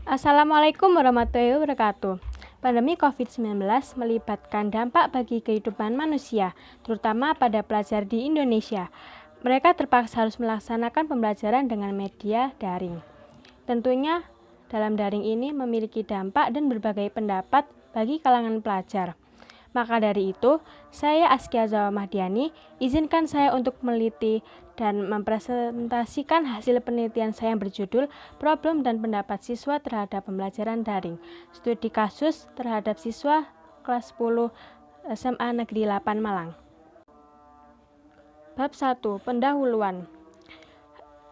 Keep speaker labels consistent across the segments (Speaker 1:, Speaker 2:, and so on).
Speaker 1: Assalamualaikum warahmatullahi wabarakatuh. Pandemi COVID-19 melibatkan dampak bagi kehidupan manusia, terutama pada pelajar di Indonesia. Mereka terpaksa harus melaksanakan pembelajaran dengan media daring. Tentunya, dalam daring ini memiliki dampak dan berbagai pendapat bagi kalangan pelajar. Maka dari itu, saya Askia Zawa Mahdiani, izinkan saya untuk meneliti dan mempresentasikan hasil penelitian saya yang berjudul Problem dan Pendapat Siswa Terhadap Pembelajaran Daring, Studi Kasus terhadap Siswa Kelas 10 SMA Negeri 8 Malang. Bab 1. Pendahuluan.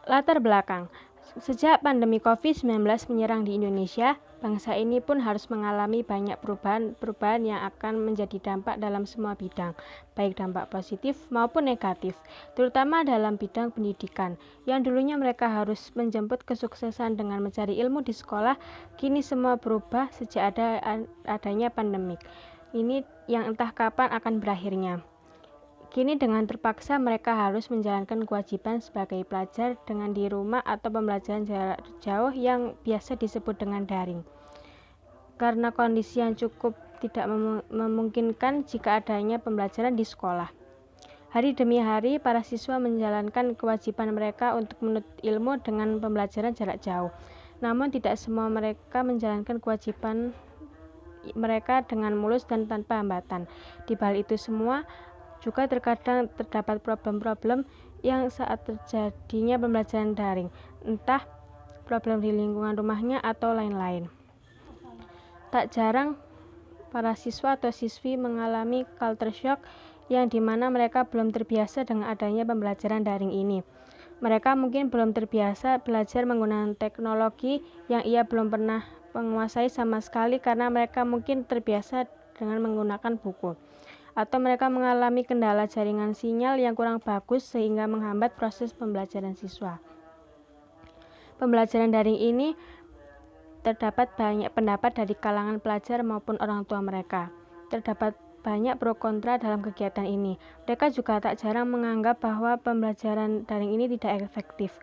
Speaker 1: Latar belakang. Sejak pandemi COVID-19 menyerang di Indonesia, bangsa ini pun harus mengalami banyak perubahan yang akan menjadi dampak dalam semua bidang, baik dampak positif maupun negatif, terutama dalam bidang pendidikan. Yang dulunya mereka harus menjemput kesuksesan dengan mencari ilmu di sekolah, kini semua berubah sejak adanya pandemik. Ini yang entah kapan akan berakhirnya. Kini dengan terpaksa mereka harus menjalankan kewajiban sebagai pelajar dengan di rumah atau pembelajaran jarak jauh yang biasa disebut dengan daring. Karena kondisi yang cukup tidak memungkinkan jika adanya pembelajaran di sekolah. Hari demi hari, para siswa menjalankan kewajiban mereka untuk menuntut ilmu dengan pembelajaran jarak jauh. Namun tidak semua mereka menjalankan kewajiban mereka dengan mulus dan tanpa hambatan. Di balik itu semua, juga terkadang terdapat problem-problem yang saat terjadinya pembelajaran daring, entah problem di lingkungan rumahnya atau lain-lain. Tak jarang para siswa atau siswi mengalami culture shock yang dimana mereka belum terbiasa dengan adanya pembelajaran daring ini. Mereka mungkin belum terbiasa belajar menggunakan teknologi yang ia belum pernah menguasai sama sekali karena mereka mungkin terbiasa dengan menggunakan buku. Atau mereka mengalami kendala jaringan sinyal yang kurang bagus sehingga menghambat proses pembelajaran siswa. Pembelajaran daring ini terdapat banyak pendapat dari kalangan pelajar maupun orang tua mereka. Terdapat banyak pro kontra dalam kegiatan ini. Mereka juga tak jarang menganggap bahwa pembelajaran daring ini tidak efektif.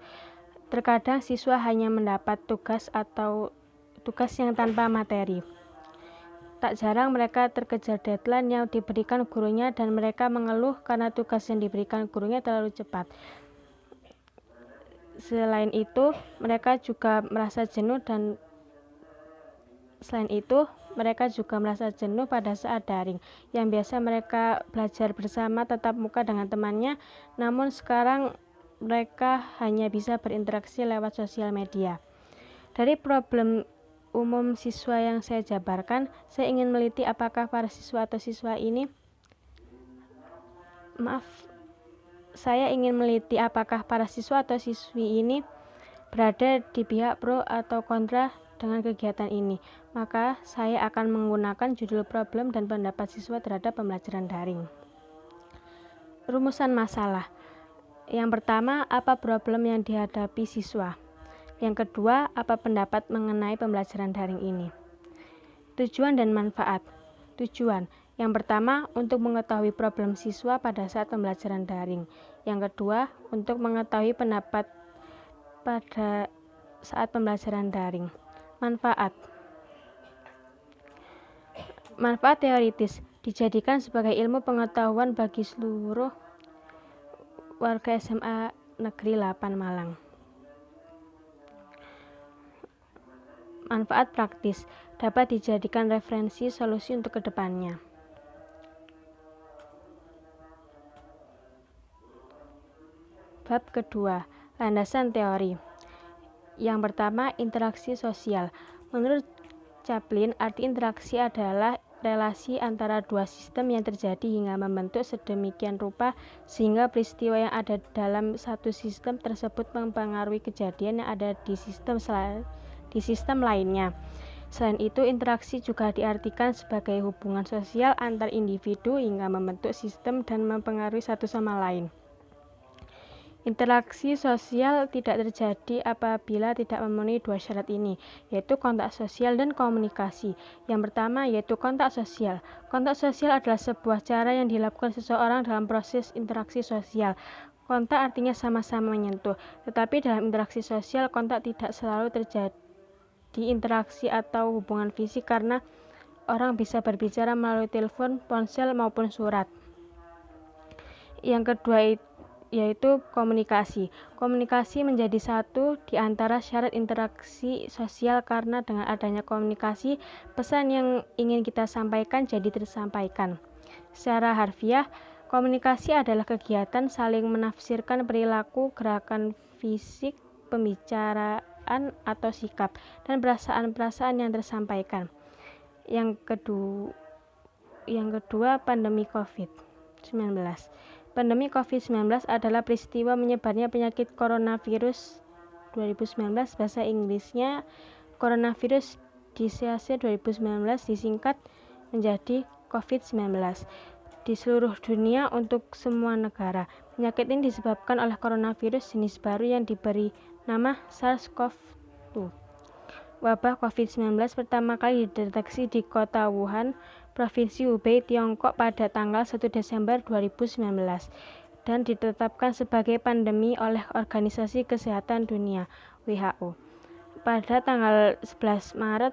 Speaker 1: Terkadang siswa hanya mendapat tugas yang tanpa materi. Tak jarang mereka terkejar deadline yang diberikan gurunya dan mereka mengeluh karena tugas yang diberikan gurunya terlalu cepat. Selain itu, mereka juga merasa jenuh pada saat daring. Yang biasa mereka belajar bersama tatap muka dengan temannya, namun sekarang mereka hanya bisa berinteraksi lewat sosial media. Dari problem umum siswa yang saya jabarkan, saya ingin meliti apakah para siswa atau siswi ini berada di pihak pro atau kontra dengan kegiatan ini. Maka saya akan menggunakan judul problem dan pendapat siswa terhadap pembelajaran daring. Rumusan masalah. Yang pertama, apa problem yang dihadapi siswa? Yang kedua, apa pendapat mengenai pembelajaran daring ini? Tujuan dan manfaat. Tujuan. Yang pertama, untuk mengetahui problem siswa pada saat pembelajaran daring. Yang kedua, untuk mengetahui pendapat pada saat pembelajaran daring. Manfaat. Manfaat teoritis dijadikan sebagai ilmu pengetahuan bagi seluruh warga SMA Negeri 8 Malang. Manfaat praktis dapat dijadikan referensi solusi untuk kedepannya. Bab kedua, landasan teori. Yang pertama, interaksi sosial. Menurut Chaplin, arti interaksi adalah relasi antara dua sistem yang terjadi hingga membentuk sedemikian rupa sehingga peristiwa yang ada dalam satu sistem tersebut mempengaruhi kejadian yang ada di sistem lainnya. Selain itu, interaksi juga diartikan sebagai hubungan sosial antar individu hingga membentuk sistem dan mempengaruhi satu sama lain. Interaksi sosial tidak terjadi apabila tidak memenuhi dua syarat ini, yaitu kontak sosial dan komunikasi. Yang pertama yaitu kontak sosial. Kontak sosial adalah sebuah cara yang dilakukan seseorang dalam proses interaksi sosial. Kontak artinya sama-sama menyentuh, tetapi dalam interaksi sosial kontak tidak selalu terjadi terjadi interaksi atau hubungan fisik karena orang bisa berbicara melalui telepon, ponsel, maupun surat. Yang kedua yaitu komunikasi. Komunikasi menjadi satu di antara syarat interaksi sosial karena dengan adanya komunikasi, pesan yang ingin kita sampaikan jadi tersampaikan. Secara harfiah, komunikasi adalah kegiatan saling menafsirkan perilaku, gerakan fisik, pembicaraan atau sikap, dan perasaan-perasaan yang tersampaikan. Yang kedua, pandemi COVID-19. Pandemi COVID-19 adalah peristiwa menyebarnya penyakit coronavirus 2019, bahasa Inggrisnya coronavirus disease 2019, disingkat menjadi COVID-19, di seluruh dunia untuk semua negara. Penyakit ini disebabkan oleh coronavirus jenis baru yang diberi nama SARS-CoV-2. Wabah COVID-19 pertama kali dideteksi di kota Wuhan, Provinsi Hubei, Tiongkok pada tanggal 1 Desember 2019 dan ditetapkan sebagai pandemi oleh Organisasi Kesehatan Dunia (WHO). Pada tanggal 11 Maret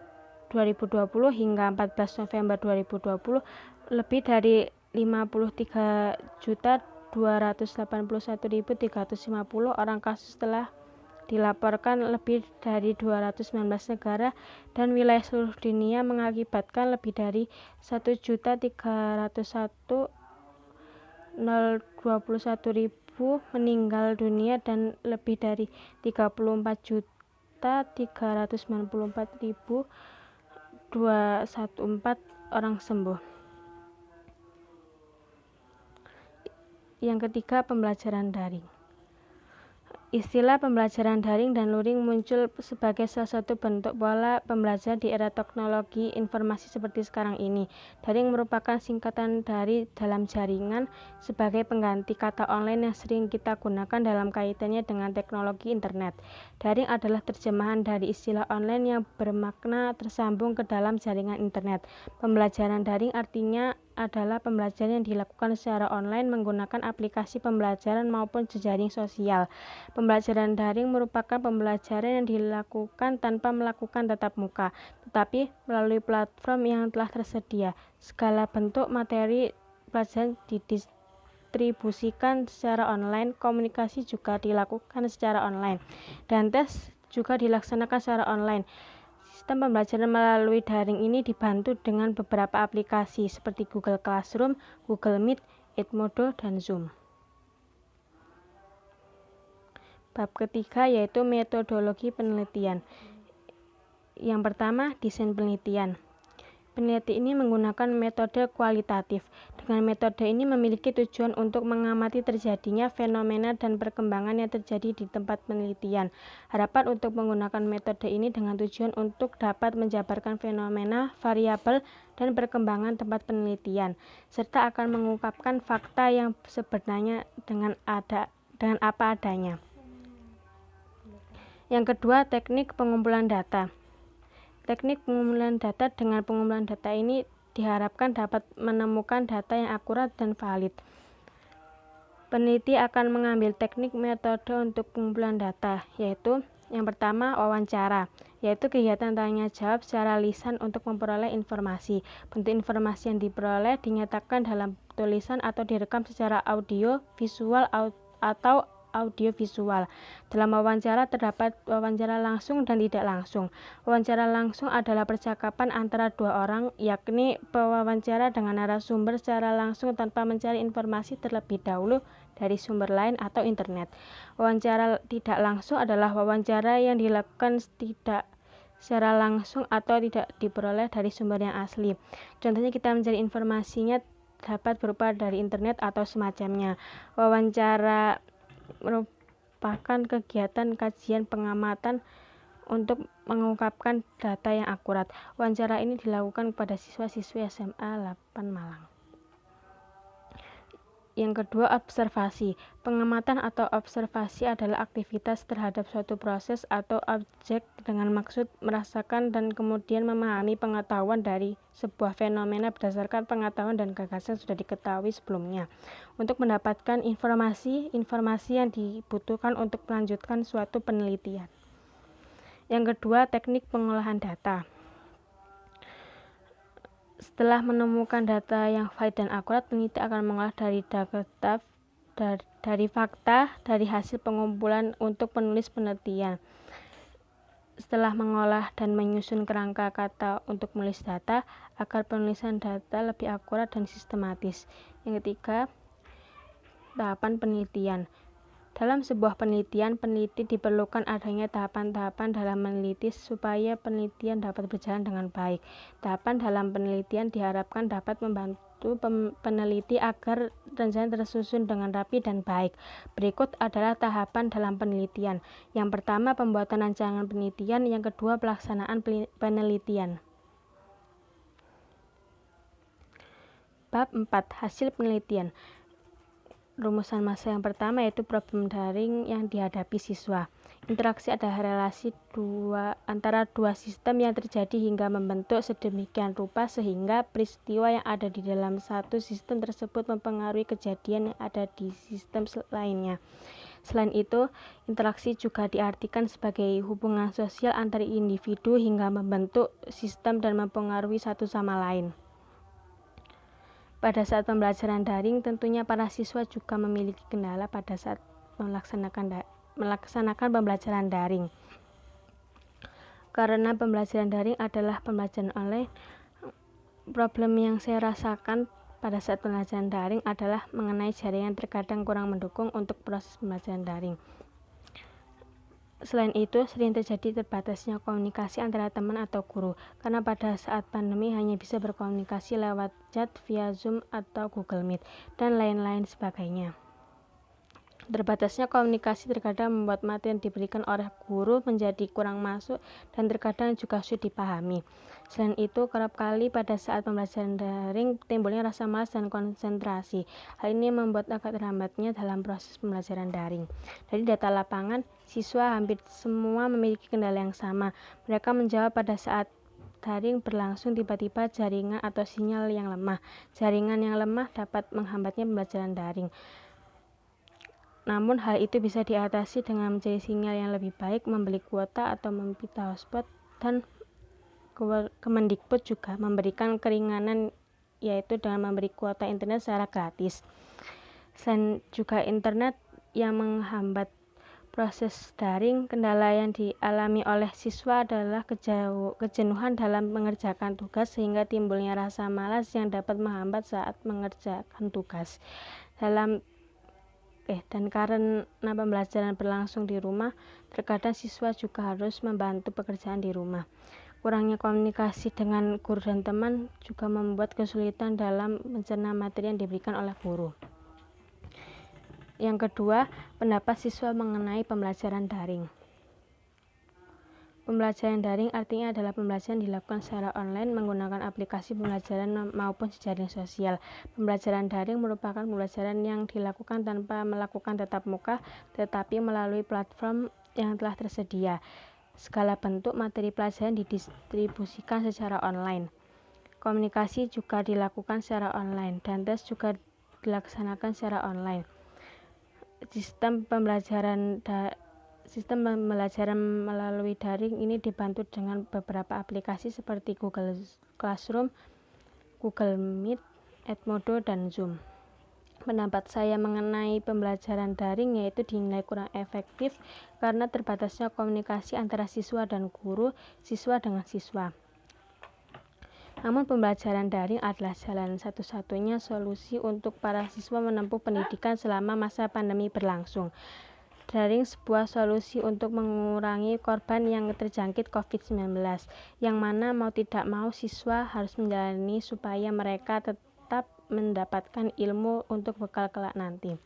Speaker 1: 2020 hingga 14 November 2020, lebih dari 53.281.350 orang kasus telah dilaporkan lebih dari 219 negara dan wilayah seluruh dunia, mengakibatkan lebih dari 1.301.021 meninggal dunia dan lebih dari 34.394.214 orang sembuh. Yang ketiga, pembelajaran daring. Istilah pembelajaran daring dan luring muncul sebagai salah satu bentuk pola pembelajaran di era teknologi informasi seperti sekarang ini. Daring merupakan singkatan dari dalam jaringan sebagai pengganti kata online yang sering kita gunakan dalam kaitannya dengan teknologi internet. Daring adalah terjemahan dari istilah online yang bermakna tersambung ke dalam jaringan internet. Pembelajaran daring artinya adalah pembelajaran yang dilakukan secara online menggunakan aplikasi pembelajaran maupun jejaring sosial. Pembelajaran daring merupakan pembelajaran yang dilakukan tanpa melakukan tatap muka, tetapi melalui platform yang telah tersedia. Segala bentuk materi pelajaran didistribusikan secara online, komunikasi juga dilakukan secara online, dan tes juga dilaksanakan secara online. Sistem pembelajaran melalui daring ini dibantu dengan beberapa aplikasi seperti Google Classroom, Google Meet, Edmodo, dan Zoom. Bab ketiga yaitu metodologi penelitian. Yang pertama, desain penelitian. Peneliti ini menggunakan metode kualitatif. Dengan metode ini memiliki tujuan untuk mengamati terjadinya fenomena dan perkembangan yang terjadi di tempat penelitian. Harapan untuk menggunakan metode ini dengan tujuan untuk dapat menjabarkan fenomena, variabel, dan perkembangan tempat penelitian, serta akan mengungkapkan fakta yang sebenarnya dengan apa adanya. Yang kedua, teknik pengumpulan data. Teknik pengumpulan data. Dengan pengumpulan data ini diharapkan dapat menemukan data yang akurat dan valid. Peneliti akan mengambil teknik metode untuk pengumpulan data, yaitu yang pertama, wawancara, yaitu kegiatan tanya jawab secara lisan untuk memperoleh informasi. Bentuk informasi yang diperoleh dinyatakan dalam tulisan atau direkam secara audio, visual, atau audiovisual. Dalam wawancara terdapat wawancara langsung dan tidak langsung. Wawancara langsung adalah percakapan antara dua orang, yakni pewawancara dengan narasumber secara langsung tanpa mencari informasi terlebih dahulu dari sumber lain atau internet. Wawancara tidak langsung adalah wawancara yang dilakukan tidak secara langsung atau tidak diperoleh dari sumber yang asli. Contohnya kita mencari informasinya dapat berupa dari internet atau semacamnya. Wawancara merupakan kegiatan kajian pengamatan untuk mengungkapkan data yang akurat. Wawancara ini dilakukan kepada siswa-siswi SMA 8 Malang. Yang kedua, observasi. Pengamatan atau observasi adalah aktivitas terhadap suatu proses atau objek dengan maksud merasakan dan kemudian memahami pengetahuan dari sebuah fenomena berdasarkan pengetahuan dan gagasan yang sudah diketahui sebelumnya, untuk mendapatkan informasi yang dibutuhkan untuk melanjutkan suatu penelitian. Yang kedua, teknik pengolahan data. Setelah menemukan data yang valid dan akurat, peneliti akan mengolah dari fakta dari hasil pengumpulan untuk penulis penelitian. Setelah mengolah dan menyusun kerangka kata untuk menulis data, agar penulisan data lebih akurat dan sistematis. Yang ketiga, tahapan penelitian. Dalam sebuah penelitian, peneliti diperlukan adanya tahapan-tahapan dalam meneliti supaya penelitian dapat berjalan dengan baik. Tahapan dalam penelitian diharapkan dapat membantu peneliti agar rencana tersusun dengan rapi dan baik. Berikut adalah tahapan dalam penelitian. Yang pertama, pembuatan rancangan penelitian. Yang kedua, pelaksanaan penelitian. Bab 4. Hasil penelitian. Rumusan masa yang pertama yaitu problem daring yang dihadapi siswa. Interaksi adalah relasi antara dua sistem yang terjadi hingga membentuk sedemikian rupa sehingga peristiwa yang ada di dalam satu sistem tersebut mempengaruhi kejadian yang ada di sistem lainnya. Selain itu, interaksi juga diartikan sebagai hubungan sosial antar individu hingga membentuk sistem dan mempengaruhi satu sama lain. Pada saat pembelajaran daring, tentunya para siswa juga memiliki kendala pada saat melaksanakan pembelajaran daring. Karena pembelajaran daring adalah pembelajaran online, problem yang saya rasakan pada saat pembelajaran daring adalah mengenai jaringan terkadang kurang mendukung untuk proses pembelajaran daring. Selain itu, sering terjadi terbatasnya komunikasi antara teman atau guru, karena pada saat pandemi hanya bisa berkomunikasi lewat chat via Zoom atau Google Meet, dan lain-lain sebagainya. Terbatasnya komunikasi terkadang membuat materi yang diberikan oleh guru menjadi kurang masuk dan terkadang juga sulit dipahami. Selain itu, kerap kali pada saat pembelajaran daring timbulnya rasa malas dan konsentrasi. Hal ini membuat agak terhambatnya dalam proses pembelajaran daring. Dari data lapangan, siswa hampir semua memiliki kendala yang sama. Mereka menjawab pada saat daring berlangsung tiba-tiba jaringan atau sinyal yang lemah. Jaringan yang lemah dapat menghambatnya pembelajaran daring. Namun hal itu bisa diatasi dengan mencari sinyal yang lebih baik, membeli kuota atau meminta hotspot, dan Kemendikbud juga memberikan keringanan yaitu dengan memberi kuota internet secara gratis. Selain juga internet yang menghambat proses daring, kendala yang dialami oleh siswa adalah kejenuhan dalam mengerjakan tugas sehingga timbulnya rasa malas yang dapat menghambat saat mengerjakan tugas. Dan karena pembelajaran berlangsung di rumah, terkadang siswa juga harus membantu pekerjaan di rumah. Kurangnya komunikasi dengan guru dan teman juga membuat kesulitan dalam mencerna materi yang diberikan oleh guru. Yang kedua, pendapat siswa mengenai pembelajaran daring. Pembelajaran daring artinya adalah pembelajaran dilakukan secara online menggunakan aplikasi pembelajaran maupun jejaring sosial. Pembelajaran daring merupakan pembelajaran yang dilakukan tanpa melakukan tatap muka, tetapi melalui platform yang telah tersedia. Segala bentuk materi pelajaran didistribusikan secara online. Komunikasi juga dilakukan secara online dan tes juga dilaksanakan secara online. Sistem pembelajaran melalui daring ini dibantu dengan beberapa aplikasi seperti Google Classroom, Google Meet, Edmodo, dan Zoom. Pendapat saya mengenai pembelajaran daring yaitu dinilai kurang efektif karena terbatasnya komunikasi antara siswa dan guru, siswa dengan siswa. Namun pembelajaran daring adalah jalan satu-satunya solusi untuk para siswa menempuh pendidikan selama masa pandemi berlangsung. Daring sebuah solusi untuk mengurangi korban yang terjangkit COVID-19, yang mana mau tidak mau siswa harus menjalani supaya mereka tetap mendapatkan ilmu untuk bekal kelak nanti.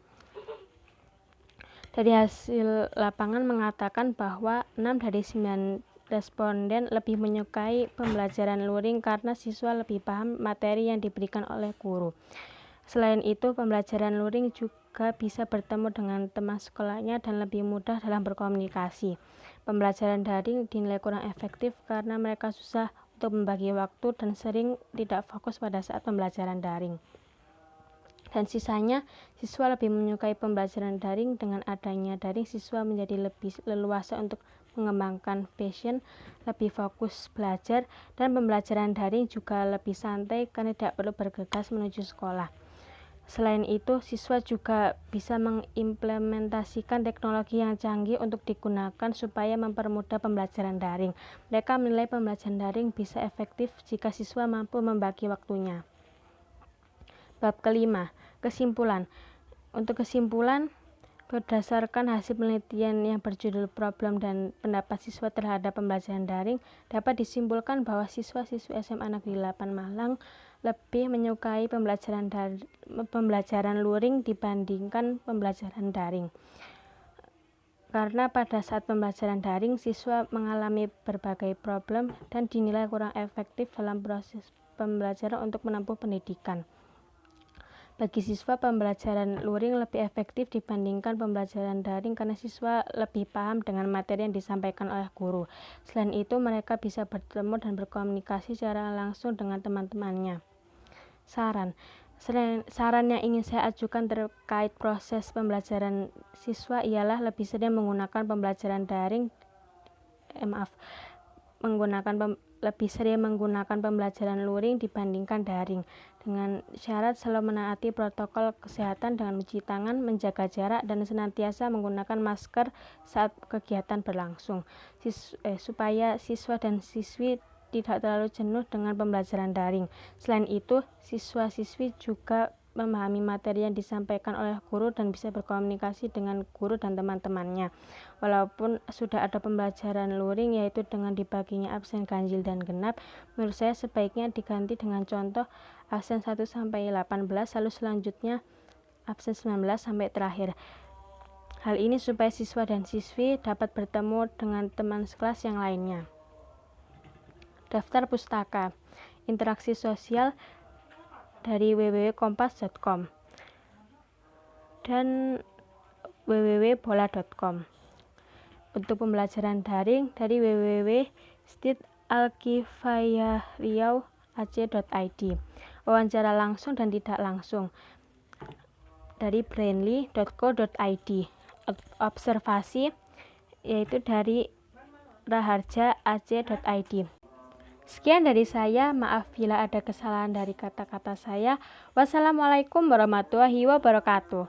Speaker 1: Dari hasil lapangan mengatakan bahwa 6 dari 9 responden lebih menyukai pembelajaran luring karena siswa lebih paham materi yang diberikan oleh guru. Selain itu, pembelajaran luring juga bisa bertemu dengan teman sekolahnya dan lebih mudah dalam berkomunikasi. Pembelajaran daring dinilai kurang efektif karena mereka susah untuk membagi waktu dan sering tidak fokus pada saat pembelajaran daring. Dan sisanya, siswa lebih menyukai pembelajaran daring. Dengan adanya daring, siswa menjadi lebih leluasa untuk mengembangkan passion, lebih fokus belajar, dan pembelajaran daring juga lebih santai karena tidak perlu bergegas menuju sekolah. Selain itu, siswa juga bisa mengimplementasikan teknologi yang canggih untuk digunakan supaya mempermudah pembelajaran daring. Mereka menilai pembelajaran daring bisa efektif jika siswa mampu membagi waktunya. Bab kelima, kesimpulan. Untuk kesimpulan, berdasarkan hasil penelitian yang berjudul Problem dan Pendapat Siswa Terhadap Pembelajaran Daring, dapat disimpulkan bahwa siswa-siswi SMA Negeri 8 Malang lebih menyukai pembelajaran luring dibandingkan pembelajaran daring. Karena pada saat pembelajaran daring, siswa mengalami berbagai problem dan dinilai kurang efektif dalam proses pembelajaran untuk menempuh pendidikan. Bagi siswa, pembelajaran luring lebih efektif dibandingkan pembelajaran daring karena siswa lebih paham dengan materi yang disampaikan oleh guru. Selain itu, mereka bisa bertemu dan berkomunikasi secara langsung dengan teman-temannya. Saran yang ingin saya ajukan terkait proses pembelajaran siswa ialah lebih sering menggunakan pembelajaran daring lebih sering menggunakan pembelajaran luring dibandingkan daring, dengan syarat selalu menaati protokol kesehatan dengan mencuci tangan, menjaga jarak, dan senantiasa menggunakan masker saat kegiatan berlangsung, supaya siswa dan siswi tidak terlalu jenuh dengan pembelajaran daring. Selain itu, siswa-siswi juga memahami materi yang disampaikan oleh guru dan bisa berkomunikasi dengan guru dan teman-temannya. Walaupun sudah ada pembelajaran luring, yaitu dengan dibaginya absen ganjil dan genap, menurut saya sebaiknya diganti dengan contoh absen 1 sampai 18, lalu selanjutnya absen 19 sampai terakhir. Hal ini supaya siswa dan siswi dapat bertemu dengan teman sekelas yang lainnya. Daftar pustaka, interaksi sosial dari www.kompas.com dan www.bola.com. Untuk pembelajaran daring dari www.alkifayariau.ac.id. Wawancara langsung dan tidak langsung dari brainly.co.id. Observasi yaitu dari raharja.ac.id. Sekian dari saya, maaf bila ada kesalahan dari kata-kata saya. Wassalamualaikum warahmatullahi wabarakatuh.